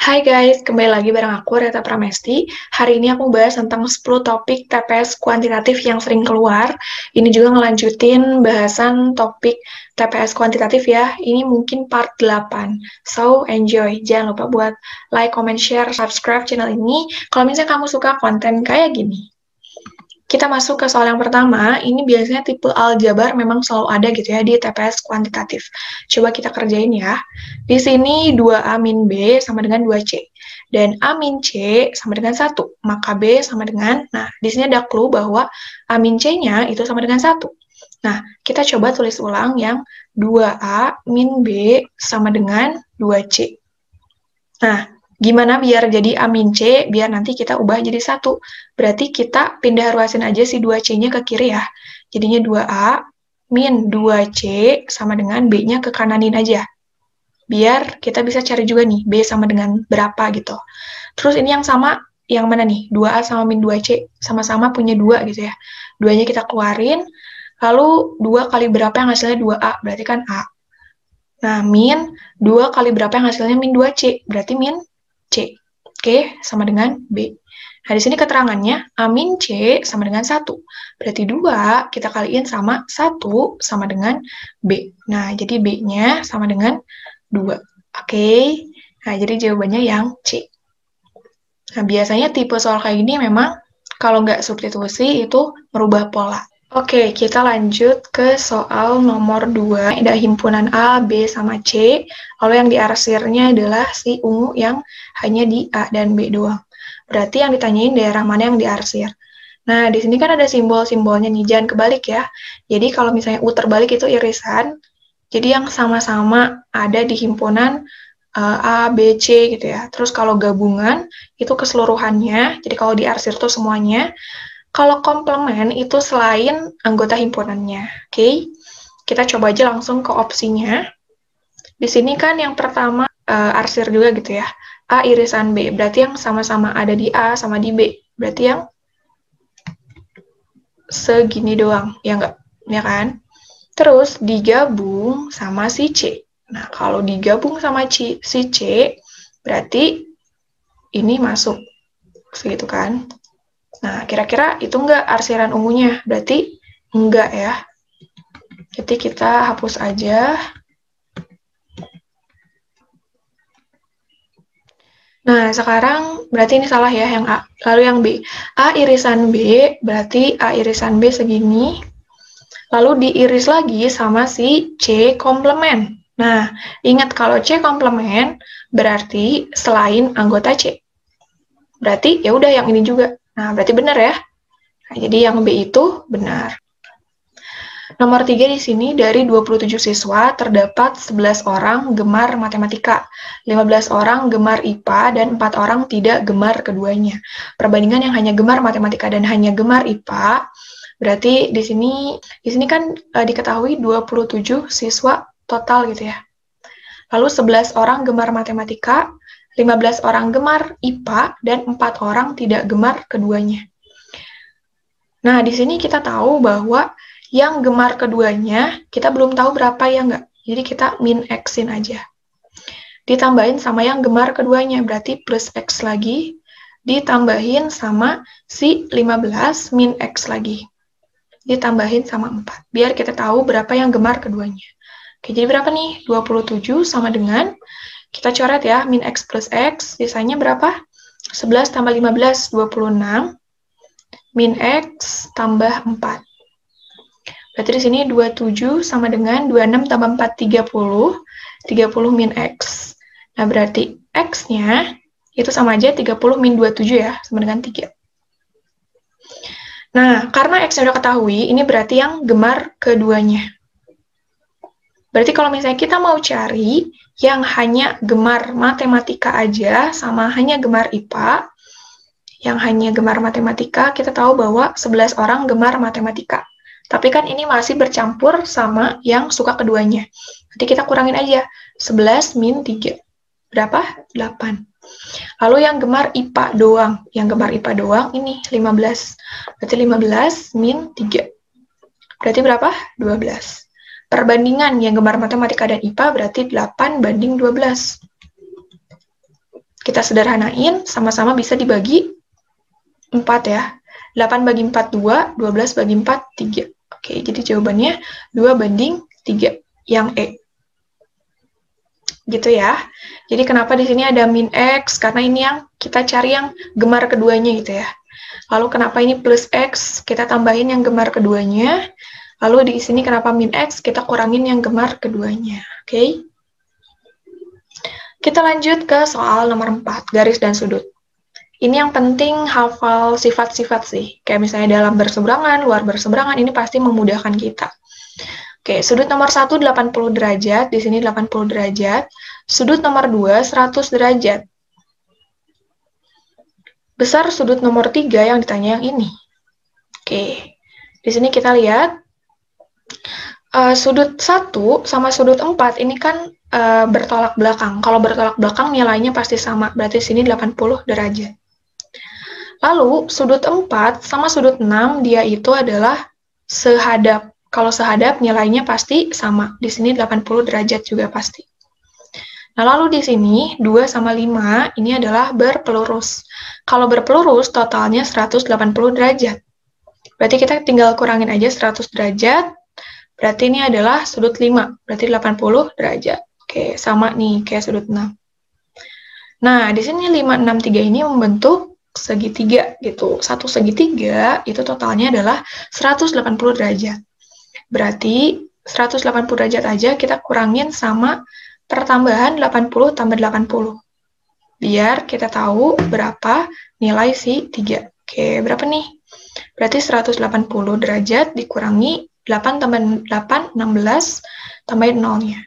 Hai guys, kembali lagi bareng aku, Reta Pramesti. Hari ini aku bahas tentang 10 topik TPS kuantitatif yang sering keluar. Ini juga ngelanjutin bahasan topik TPS kuantitatif ya. Ini mungkin part 8. So, enjoy. Jangan lupa buat like, comment, share, subscribe channel ini kalau misalnya kamu suka konten kayak gini. Kita masuk ke soal yang pertama, ini biasanya tipe aljabar memang selalu ada gitu ya di TPS kuantitatif. Coba kita kerjain ya. Di sini 2A min B sama dengan 2C. Dan A min C sama dengan 1. Maka B sama dengan, nah di sini ada clue bahwa A min C-nya itu sama dengan 1. Nah, kita coba tulis ulang yang 2A min B sama dengan 2C. Nah, gimana biar jadi A min C, biar nanti kita ubah jadi 1. Berarti kita pindah ruasin aja si 2C-nya ke kiri ya. Jadinya 2A min 2C sama dengan B-nya ke kananin aja. Biar kita bisa cari juga nih, B sama dengan berapa gitu. Terus ini yang sama, yang mana nih? 2A sama min 2C, sama-sama punya 2 gitu ya. 2-nya kita keluarin, lalu 2 kali berapa yang hasilnya 2A, berarti kan A. Nah, min 2 kali berapa yang hasilnya min 2C, berarti min C. Oke, sama dengan B. Nah, di sini keterangannya A min C sama dengan 1. Berarti 2 kita kaliin sama 1 sama dengan B. Nah, jadi B-nya sama dengan 2. Oke, nah jadi jawabannya yang C. Nah, biasanya tipe soal kayak gini memang kalau nggak substitusi itu merubah pola. Oke, kita lanjut ke soal nomor 2. Ada himpunan A, B, sama C. Lalu yang diarsirnya adalah si ungu yang hanya di A dan B doang. Berarti yang ditanyain daerah mana yang diarsir. Nah, di sini kan ada simbol-simbolnya nih, jangan kebalik ya. Jadi kalau misalnya U terbalik itu irisan, jadi yang sama-sama ada di himpunan A, B, C gitu ya. Terus kalau gabungan itu keseluruhannya, jadi kalau diarsir tuh semuanya. Kalau komplement itu selain anggota himpunannya. Oke, kita coba aja langsung ke opsinya. Di sini kan yang pertama arsir juga gitu ya. A irisan B, berarti yang sama-sama ada di A sama di B. Berarti yang segini doang, ya enggak? Ya kan? Terus digabung sama si C. Nah, kalau digabung sama si C, berarti ini masuk. Segitu kan? Nah, kira-kira itu enggak arsiran ungunya? Berarti enggak ya. Jadi kita hapus aja. Nah, sekarang berarti ini salah ya yang A. Lalu yang B. A irisan B, berarti A irisan B segini. Lalu diiris lagi sama si C komplement. Nah, ingat kalau C komplement berarti selain anggota C. Berarti ya udah yang ini juga. Nah, berarti benar ya. Nah, jadi yang B itu benar. Nomor 3 di sini, dari 27 siswa, terdapat 11 orang gemar matematika, 15 orang gemar IPA, dan 4 orang tidak gemar keduanya. Perbandingan yang hanya gemar matematika dan hanya gemar IPA, berarti di sini kan diketahui 27 siswa total gitu ya. Lalu 11 orang gemar matematika, 15 orang gemar IPA, dan 4 orang tidak gemar keduanya. Nah, di sini kita tahu bahwa yang gemar keduanya, kita belum tahu berapa ya nggak? Jadi kita min X-in aja. Ditambahin sama yang gemar keduanya, berarti plus X lagi. Ditambahin sama si 15 min X lagi. Ditambahin sama 4. Biar kita tahu berapa yang gemar keduanya. Oke, jadi berapa nih? 27 sama dengan, kita coret ya, min X plus X, sisanya berapa? 11 tambah 15, 26. Min X tambah 4. Berarti di sini 27 sama dengan 26 tambah 4, 30. 30 min X. Nah, berarti X-nya itu sama aja 30 min 27 ya, sama dengan 3. Nah, karena X-nya udah ketahui, ini berarti yang gemar keduanya. Berarti kalau misalnya kita mau cari yang hanya gemar matematika aja, sama hanya gemar IPA, yang hanya gemar matematika, kita tahu bahwa 11 orang gemar matematika. Tapi kan ini masih bercampur sama yang suka keduanya. Jadi kita kurangin aja. 11 min 3. Berapa? 8. Lalu yang gemar IPA doang. Yang gemar IPA doang ini 15. Berarti 15 min 3. Berarti berapa? 12. Perbandingan yang gemar matematika dan IPA berarti 8 banding 12. Kita sederhanain, sama-sama bisa dibagi 4 ya. 8 bagi 4, 2, 12 bagi 4, 3. Oke, jadi jawabannya 2:3, yang E. Gitu ya. Jadi kenapa di sini ada min X? Karena ini yang kita cari yang gemar keduanya gitu ya. Lalu kenapa ini plus X? Kita tambahin yang gemar keduanya. Lalu di sini kenapa min X? Kita kurangin yang gemar keduanya. Oke. Kita lanjut ke soal nomor 4, garis dan sudut. Ini yang penting hafal sifat-sifat sih. Kayak misalnya dalam berseberangan, luar berseberangan, ini pasti memudahkan kita. Oke, sudut nomor 1 80 derajat, di sini 80 derajat. Sudut nomor 2 100 derajat. Besar sudut nomor 3 yang ditanya yang ini. Oke, di sini kita lihat sudut 1 sama sudut 4 ini kan bertolak belakang. Kalau bertolak belakang nilainya pasti sama, berarti sini 80 derajat. Lalu sudut 4 sama sudut 6 dia itu adalah sehadap. Kalau sehadap nilainya pasti sama. Di sini 80 derajat juga pasti. Nah, lalu di sini 2 sama 5 ini adalah berpelurus. Kalau berpelurus totalnya 180 derajat. Berarti kita tinggal kurangin aja 100 derajat. Berarti ini adalah sudut 5. Berarti 80 derajat. Oke, sama nih kayak sudut 6. Nah, di sini 5, 6, 3 ini membentuk segitiga gitu. Satu segitiga itu totalnya adalah 180 derajat. Berarti 180 derajat aja kita kurangin sama pertambahan 80 tambah 80. Biar kita tahu berapa nilai si 3. Oke, berapa nih? Berarti 180 derajat dikurangi 8 tambah 8, 16, tambahin 0-nya.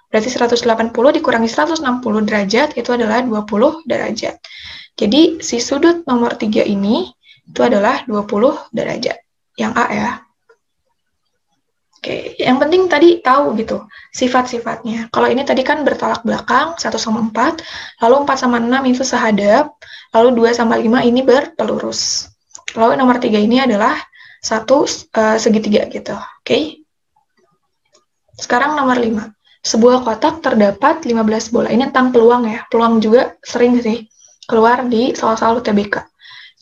Berarti 180 dikurangi 160 derajat itu adalah 20 derajat. Jadi si sudut nomor 3 ini itu adalah 20 derajat. Yang A ya. Oke, yang penting tadi tahu gitu sifat-sifatnya. Kalau ini tadi kan bertolak belakang 1 sama 4, lalu 4 sama 6 itu sehadap, lalu 2 sama 5 ini berpelurus. Lalu nomor 3 ini adalah satu segitiga gitu. Oke. Sekarang nomor 5. Sebuah kotak terdapat 15 bola. Ini tentang peluang ya. Peluang juga sering sih keluar di soal-soal UTBK.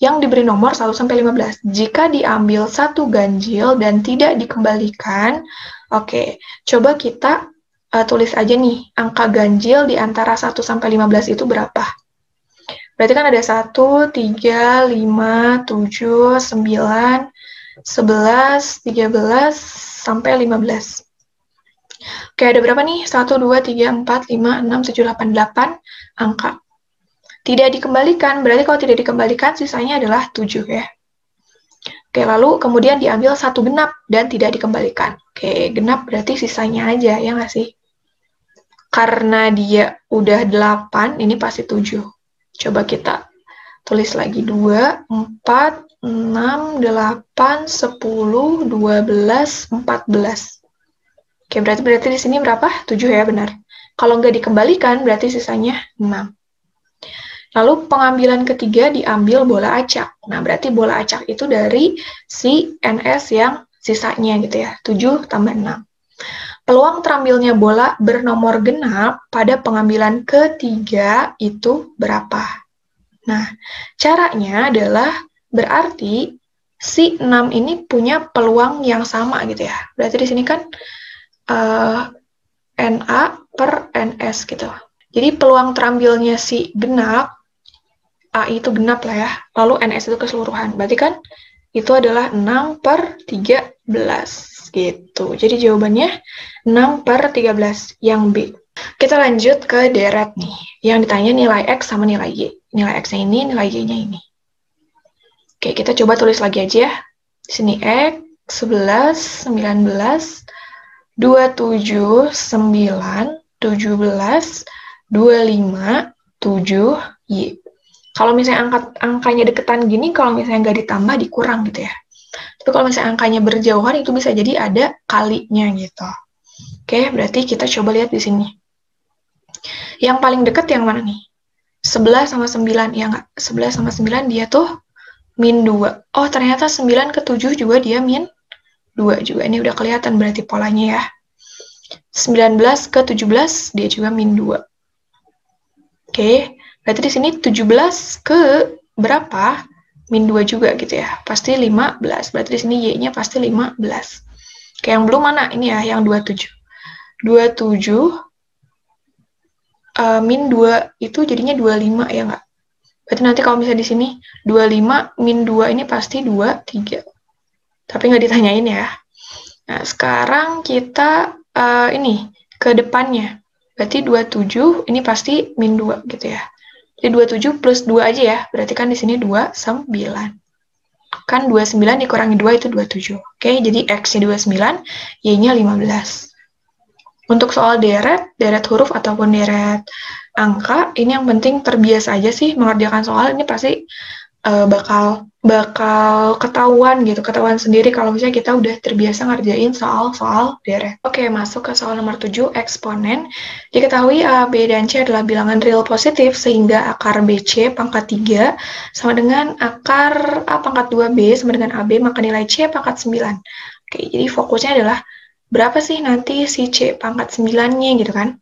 Yang diberi nomor 1-15. Jika diambil satu ganjil dan tidak dikembalikan, oke, coba kita tulis aja nih, angka ganjil di antara 1-15 itu berapa? Berarti kan ada 1, 3, 5, 7, 9, 11, 13, sampai 15. Oke, ada berapa nih? 1, 2, 3, 4, 5, 6, 7, 8, 8 angka. Tidak dikembalikan, berarti kalau tidak dikembalikan sisanya adalah 7 ya. Oke, lalu kemudian diambil satu genap dan tidak dikembalikan. Oke, genap berarti sisanya aja, ya nggak sih? Karena dia udah 8, ini pasti 7. Coba kita tulis lagi 2, 4, 6, 8, 10, 12, 14. Oke, berarti di sini berapa? 7 ya, benar. Kalau nggak dikembalikan, berarti sisanya 6. Lalu pengambilan ketiga diambil bola acak. Nah, berarti bola acak itu dari si NS yang sisanya gitu ya, 7 tambah 6. Peluang terambilnya bola bernomor genap pada pengambilan ketiga itu berapa? Nah, caranya adalah berarti si 6 ini punya peluang yang sama gitu ya. Berarti di sini kan NA per NS gitu. Jadi peluang terambilnya si genap, A itu genap lah ya, lalu NS itu keseluruhan. Berarti kan itu adalah 6 per 13 gitu. Jadi jawabannya 6 per 13 yang B. Kita lanjut ke deret nih. Yang ditanya nilai X sama nilai Y. Nilai X-nya ini, nilai Y-nya ini. Oke, kita coba tulis lagi aja ya. Di sini X, 11, 19, 27, 9, 17, 25, 7, Y. Kalau misalnya angkanya deketan gini, kalau misalnya nggak ditambah, dikurang gitu ya. Tapi kalau misalnya angkanya berjauhan, itu bisa jadi ada kalinya gitu. Oke, berarti kita coba lihat di sini. Yang paling deket yang mana nih? 11 sama 9, ya nggak? 11 sama 9 dia tuh min 2. Oh, ternyata 9 ke 7 juga dia min 2 juga. Ini udah kelihatan berarti polanya ya. 19 ke 17 dia juga min 2. Oke, Berarti di sini 17 ke berapa? Min 2 juga gitu ya. Pasti 15. Berarti di sini Y-nya pasti 15. Oke, yang belum mana? Ini ya, yang 27. 27 min 2 itu jadinya 25 ya nggak? Berarti nanti kalau misalnya di sini 25 min 2 ini pasti 23. Tapi nggak ditanyain ya. Nah, sekarang kita ini ke depannya. Berarti 27 ini pasti min 2 gitu ya. Jadi 27 plus 2 aja ya. Berarti kan di sini 29. Kan 29 dikurangi 2 itu 27. Oke, jadi X-nya 29, Y-nya 15. Untuk soal deret huruf ataupun deret angka, ini yang penting terbiasa aja sih mengerjakan soal. Ini pasti bakal ketahuan sendiri kalau misalnya kita udah terbiasa ngerjain soal-soal deret. Oke, masuk ke soal nomor 7, eksponen. Diketahui A, B, dan C adalah bilangan real positif, sehingga akar BC pangkat 3 sama dengan akar A pangkat 2B sama dengan AB, maka nilai C pangkat 9. Oke, jadi fokusnya adalah berapa sih nanti si C pangkat 9-nya gitu kan.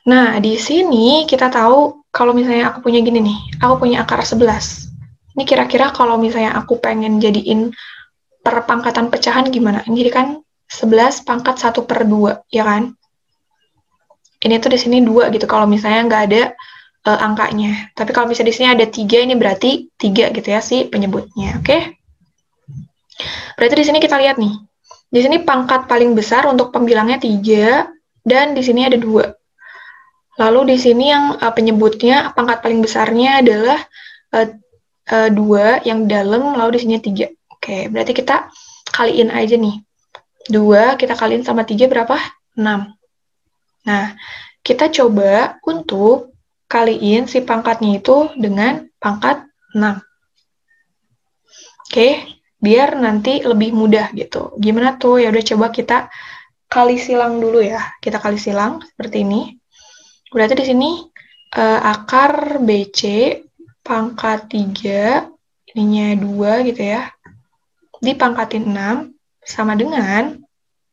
Nah, di sini kita tahu kalau misalnya aku punya gini nih, aku punya akar 11. Ini kira-kira kalau misalnya aku pengen jadiin per pangkatan pecahan gimana? Ini kan 11 pangkat 1/2, ya kan? Ini tuh di sini 2 gitu, kalau misalnya nggak ada angkanya. Tapi kalau misalnya di sini ada 3, ini berarti 3 gitu ya si penyebutnya, oke? Berarti di sini kita lihat nih. Di sini pangkat paling besar untuk pembilangnya 3, dan di sini ada 2. Lalu di sini yang penyebutnya, pangkat paling besarnya adalah 2 yang dalam, lalu di sini 3. Oke, berarti kita kaliin aja nih. 2 kita kaliin sama 3 berapa? 6. Nah, kita coba untuk kaliin si pangkatnya itu dengan pangkat 6. Oke, biar nanti lebih mudah gitu. Gimana tuh? Ya udah coba kita kali silang dulu ya. Kita kali silang seperti ini. Berarti di sini akar BC pangkat 3, ininya 2 gitu ya, dipangkatin 6, sama dengan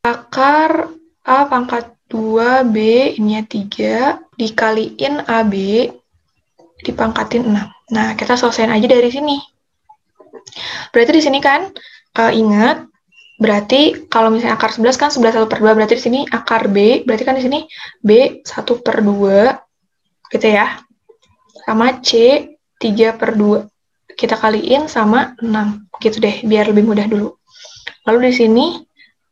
akar A pangkat 2B, ininya 3, dikaliin AB, dipangkatin 6. Nah, kita selesaiin aja dari sini. Berarti di sini kan, ingat, berarti kalau misalnya akar 11 kan 11 1/2, berarti di sini akar B, berarti kan di sini B 1/2, gitu ya. Sama C 3/2. Kita kaliin sama 6. Gitu deh, biar lebih mudah dulu. Lalu di sini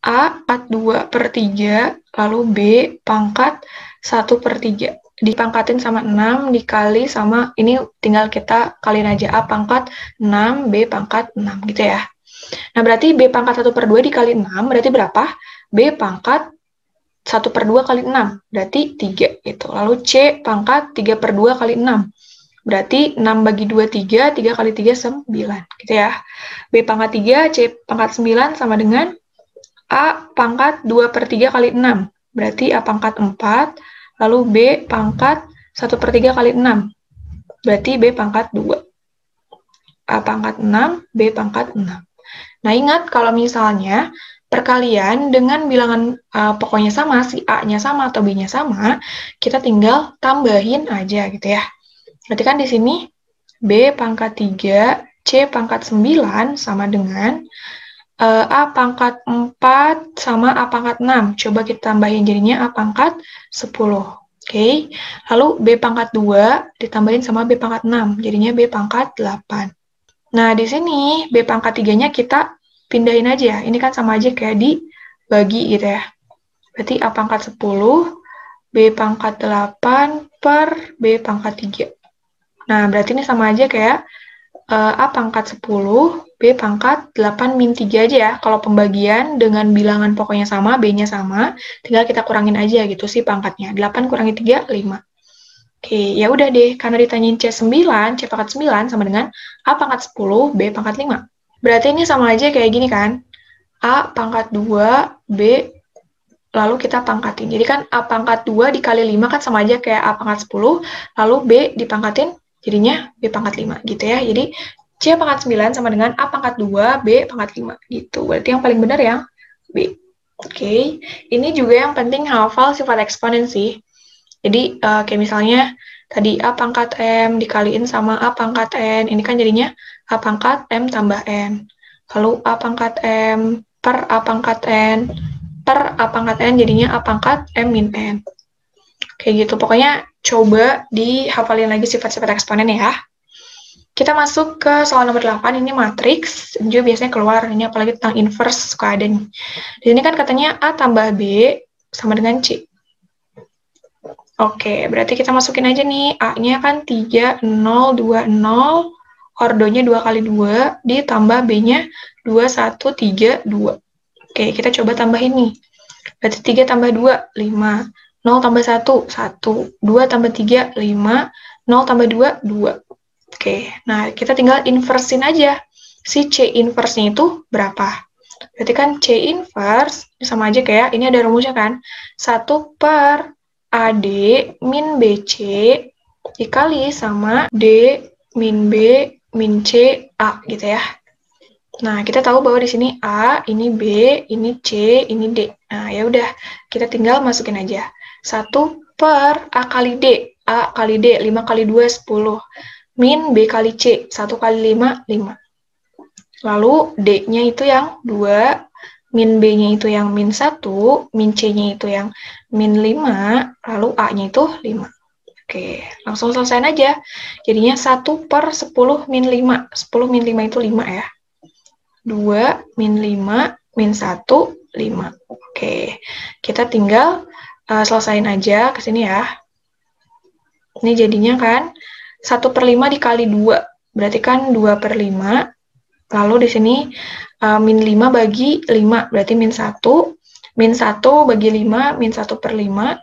A 42/3, lalu B pangkat 1/3. Dipangkatin sama 6, dikali sama, ini tinggal kita kaliin aja, A pangkat 6, B pangkat 6, gitu ya. Nah, berarti B pangkat 1/2 dikali 6, berarti berapa? B pangkat 1/2 kali 6, berarti 3, gitu. Lalu C pangkat 3/2 kali 6, berarti 6 bagi 2, 3, 3 kali 3, 9, gitu ya. B pangkat 3, C pangkat 9 sama dengan A pangkat 2/3 kali 6, berarti A pangkat 4, lalu B pangkat 1/3 kali 6, berarti B pangkat 2. A pangkat 6, B pangkat 6. Nah, ingat kalau misalnya perkalian dengan bilangan pokoknya sama, si A-nya sama atau B-nya sama, kita tinggal tambahin aja gitu ya. Berarti kan di sini B pangkat 3, C pangkat 9 sama dengan A pangkat 4 sama A pangkat 6. Coba kita tambahin jadinya A pangkat 10. Oke. Lalu B pangkat 2 ditambahin sama B pangkat 6. Jadinya B pangkat 8. Nah, di sini B pangkat 3-nya kita pindahin aja. Ini kan sama aja kayak dibagi gitu ya. Berarti A pangkat 10, B pangkat 8 per B pangkat 3. Nah, berarti ini sama aja kayak A pangkat 10, B pangkat 8 min 3 aja ya. Kalau pembagian dengan bilangan pokoknya sama, B-nya sama, tinggal kita kurangin aja gitu sih pangkatnya. 8 kurangi 3, 5. Oke, ya udah deh. Karena ditanyain C9, C pangkat 9 sama dengan A pangkat 10, B pangkat 5. Berarti ini sama aja kayak gini kan. A pangkat 2, B, lalu kita pangkatin. Jadi kan A pangkat 2 dikali 5 kan sama aja kayak A pangkat 10, lalu B dipangkatin, jadinya B pangkat 5 gitu ya. Jadi C pangkat 9 sama dengan A pangkat 2, B pangkat 5 gitu. Berarti yang paling benar yang B. Oke. Ini juga yang penting hafal sifat eksponen sih. Jadi kayak misalnya Tadi A pangkat M dikaliin sama A pangkat N. Ini kan jadinya A pangkat M tambah N. Lalu A pangkat M per A pangkat N per A pangkat N jadinya A pangkat M min N. Kayak gitu. Pokoknya coba dihafalin lagi sifat-sifat eksponen ya. Kita masuk ke soal nomor 8. Ini matriks. Juga biasanya keluar. Ini apalagi tentang inverse suka ada nih. Di sini kan katanya A tambah B sama dengan C. Oke, berarti kita masukin aja nih, A-nya kan 3, 0, 2, 0, ordonya 2 kali 2, ditambah B-nya 2, 1, 3, 2. Oke, kita coba tambahin nih. Berarti 3 tambah 2, 5. 0 tambah 1, 1. 2 tambah 3, 5. 0 tambah 2, 2. Oke, nah kita tinggal inversin aja. Si C inverse-nya itu berapa? Berarti kan C inverse, sama aja kayak, ini ada rumusnya kan? 1 per AD min BC dikali sama D min B min C A gitu ya. Nah, kita tahu bahwa di sini A, ini B, ini C, ini D. Nah, ya udah, kita tinggal masukin aja. 1 per A kali D. A kali D, 5 kali 2, 10. Min B kali C, 1 kali 5, 5. Lalu D-nya itu yang 2, min B-nya itu yang min 1, min C-nya itu yang min 5, lalu A-nya itu 5. Oke, langsung selesaiin aja. Jadinya 1 per 10 min 5. 10 min 5 itu 5 ya. 2 min 5 min 1, 5. Oke, kita tinggal selesaiin aja ke sini ya. Ini jadinya kan 1 per 5 dikali 2. Berarti kan 2 per 5. Lalu di sini min 5 bagi 5, berarti min 1. Min 1 bagi 5, min 1 per 5.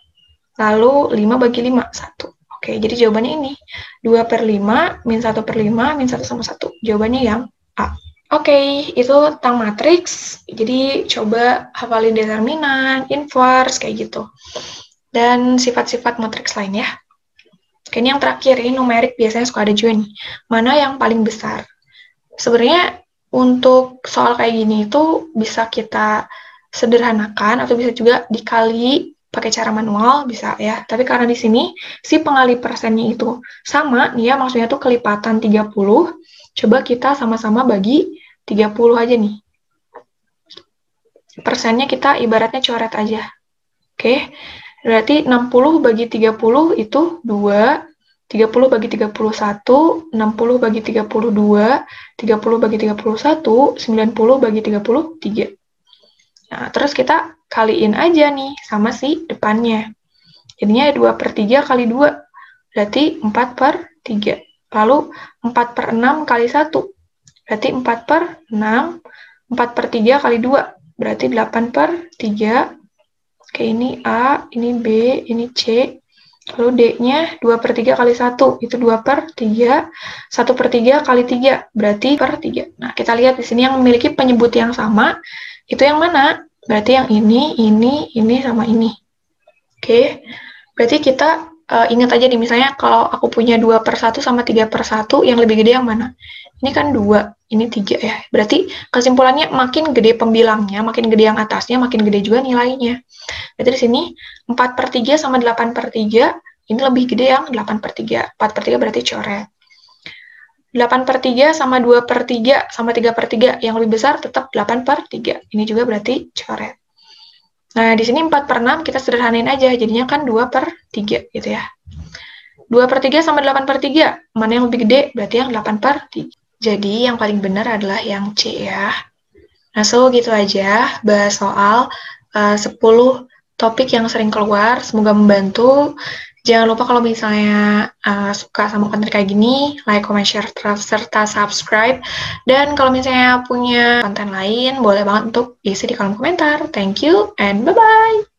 Lalu 5 bagi 5, 1. Oke, jadi jawabannya ini. 2 per 5, min 1 per 5, min 1 sama 1. Jawabannya yang A. Oke, itu tentang matriks. Jadi coba hafalin determinan, inverse, kayak gitu. Dan sifat-sifat matriks lain ya. Oke, ini yang terakhir, ini numerik biasanya suka ada juga nih. Mana yang paling besar? Sebenarnya untuk soal kayak gini itu bisa kita sederhanakan atau bisa juga dikali pakai cara manual, bisa ya. Tapi karena di sini si pengali persennya itu sama, nih ya, maksudnya tuh kelipatan 30, coba kita sama-sama bagi 30 aja nih. Persennya kita ibaratnya coret aja. Oke, berarti 60 bagi 30 itu 2, 30 bagi 31, 60 bagi 32, 30 bagi 31, 90 bagi 33. Nah, terus kita kaliin aja nih sama si depannya. Jadinya 2 per 3 kali 2, berarti 4 per 3. Lalu 4 per 6 kali 1, berarti 4 per 6. 4 per 3 kali 2, berarti 8 per 3. Oke, ini A, ini B, ini C. Lalu D-nya 2 per 3 kali 1, itu 2 per 3. 1 per 3 kali 3, berarti per 3. Nah, kita lihat di sini yang memiliki penyebut yang sama, itu yang mana? Berarti yang ini, sama ini. Oke, berarti kita ingat aja nih, misalnya kalau aku punya 2 per 1 sama 3 per 1, yang lebih gede yang mana? Ini kan 2, ini 3 ya. Berarti kesimpulannya makin gede pembilangnya, makin gede yang atasnya, makin gede juga nilainya. Berarti di sini 4 per 3 sama 8 per 3, ini lebih gede yang 8 per 3. 4 per 3 berarti coret. 8 per 3 sama 2 per 3 sama 3 per 3, yang lebih besar tetap 8 per 3. Ini juga berarti coret. Nah, di sini 4 per 6 kita sederhanain aja, jadinya kan 2 per 3 gitu ya. 2 per 3 sama 8 per 3, mana yang lebih gede? Berarti yang 8 per 3. Jadi yang paling benar adalah yang C ya. Nah, so gitu aja bahas soal 10 topik yang sering keluar. Semoga membantu. Jangan lupa kalau misalnya suka sama konten kayak gini, like, comment, share, serta subscribe. Dan kalau misalnya punya konten lain, boleh banget untuk isi di kolom komentar. Thank you and bye-bye!